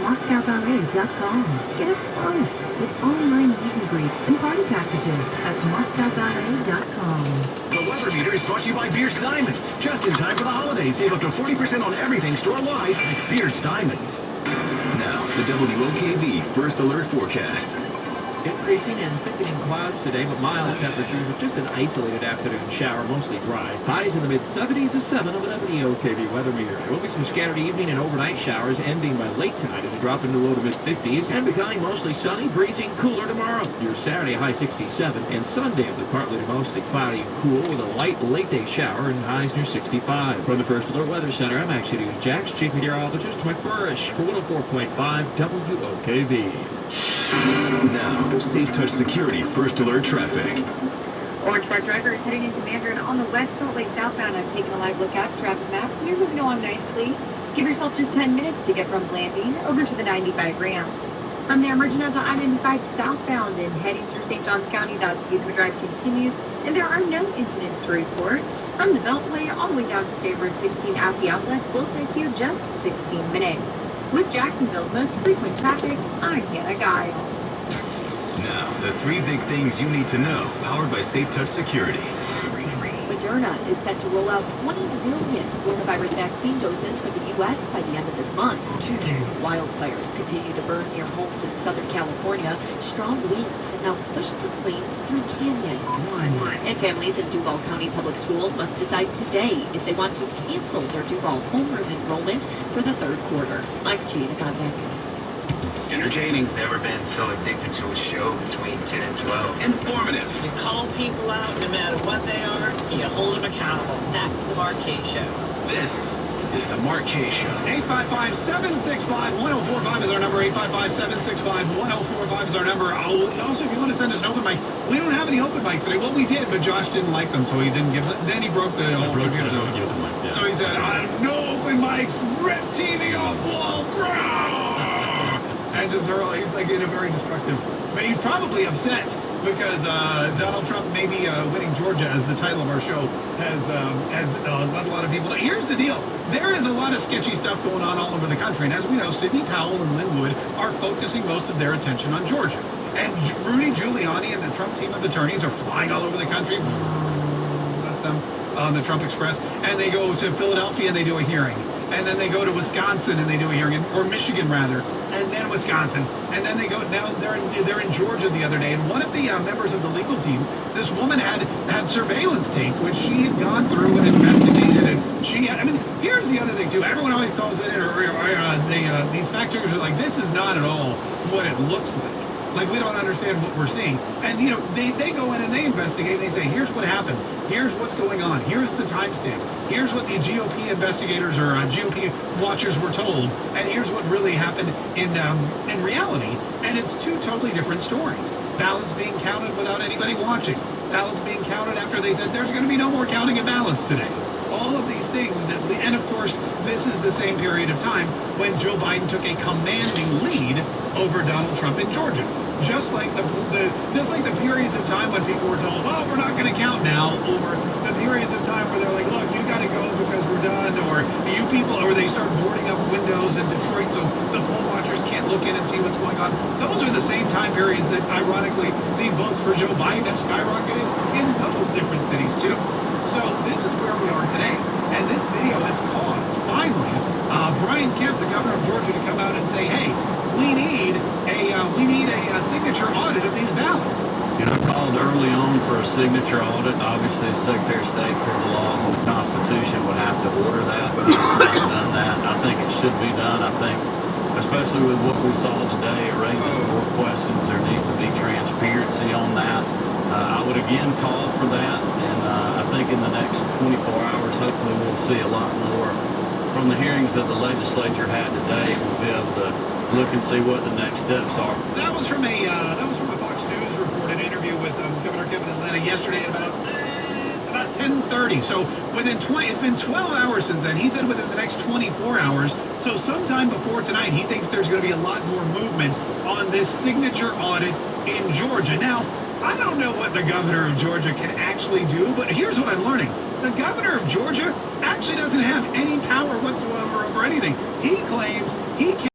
MoscowBallet.com. Get up close with online meet and greets and party packages at MoscowBallet.com. The weather meter is brought to you by Beard's Diamonds. Just in time for the holidays, save up to 40% on everything store-wide at Beard's Diamonds. Now, the WOKV First Alert Forecast. Increasing and thickening clouds today, but mild temperatures with just an isolated afternoon shower, mostly dry. Highs in the mid-70s to 7 on the WOKV weather meter. There will be some scattered evening and overnight showers ending by late tonight as we drop into low to mid-50s and becoming mostly sunny, breezy, and cooler tomorrow. Your Saturday high 67 and Sunday will be partly to mostly cloudy and cool with a light late-day shower and highs near 65. From the First Alert Weather Center, I'm Action News Jax Chief Meteorologist Mike Burrish for 104.5 WOKV. Now, Safe Touch Security First Alert Traffic. Orange truck driver is heading into Mandarin on the West Beltway southbound. I've taken a live look at the traffic maps, and you're moving along nicely. Give yourself just 10 minutes to get from Blanding over to the 95 ramps. From there, merging onto I-95 southbound and heading through St. Johns County, that speedway drive continues, and there are no incidents to report. From the Beltway all the way down to State Road 16 at the outlets will take you just 16 minutes. With Jacksonville's most frequent traffic, I'm Hannah Guile. Now, the 3 big things you need to know, powered by Safe Touch Security. Moderna is set to roll out 20 million coronavirus vaccine doses for the U.S. by the end of this month. Wildfires continue to burn near homes in Southern California. Strong winds have now pushed the flames through canyons. And families in Duval County Public Schools must decide today if they want to cancel their Duval homeroom enrollment for the 3rd quarter. I'm Gina Contact. Entertaining. Never been so addicted to a show between 10 and 12. Informative. You call people out no matter what they are, and you hold them accountable. That's the Mark K Show. This is the Mark K Show. 855-765-1045 is our number. 855-765-1045 is our number. Also, if you want to send us an open mic, we don't have any open mics today. Well, we did, but Josh didn't like them, so he didn't give them. Then he broke the whole computer system. So he said, no open mics, rip TV off wall, and just hurl. He's like in a very destructive. But he's probably upset because Donald Trump may be winning Georgia, as the title of our show has let a lot of people know. Here's the deal. There is a lot of sketchy stuff going on all over the country. And as we know, Sidney Powell and Lynn Wood are focusing most of their attention on Georgia. And Rudy Giuliani and the Trump team of attorneys are flying all over the country. That's them on the Trump Express. And they go to Philadelphia and they do a hearing. And then they go to Wisconsin and they do a hearing, or Michigan rather, and then Wisconsin, and then they go. Now they're in Georgia the other day, and one of the members of the legal team, this woman had surveillance tape which she had gone through and investigated, and she had. I mean, here's the other thing too. Everyone always calls it, these fact checkers are like, this is not at all what it looks like. Like, we don't understand what we're seeing. And, you know, they go in and they investigate. And they say, here's what happened. Here's what's going on. Here's the timestamp. Here's what the GOP investigators or GOP watchers were told. And here's what really happened in reality. And it's 2 totally different stories. Ballots being counted without anybody watching. Ballots being counted after they said there's going to be no more counting of ballots today. All of these things and of course, this is the same period of time when Joe Biden took a commanding lead over Donald Trump in Georgia. Just like the periods of time when people were told, oh, we're not going to count now, or the periods of time where they're like, look, you got to go because we're done, or you people, or they start boarding up windows in Detroit so the poll watchers can't look in and see what's going on. Those are the same time periods that, ironically, the votes for Joe Biden have skyrocketed in those different cities too. So this is where we are today, and this video has caused, finally, Brian Kemp, the governor of Georgia, to come out and say, hey, we need a signature audit of these ballots. You know, I called early on for a signature audit. Obviously, the Secretary of State for the laws and the Constitution would have to order that, but he's not done that. I think it should be done. I think, especially with what we saw today, it raises more questions. There needs to be transparency on that. I would again call for that, and I think in the next 24 hours, hopefully we'll see a lot more from the hearings that the legislature had today. We'll be able to look and see what the next steps are. That was from a Fox News report, an interview with Governor Kevin Atlanta yesterday at about 10:30. So it's been 12 hours since then. He said within the next 24 hours. So sometime before tonight, he thinks there's going to be a lot more movement on this signature audit in Georgia. Now, I don't know what the governor of Georgia can actually do, but here's what I'm learning. The governor of Georgia actually doesn't have any power whatsoever over anything. He claims he can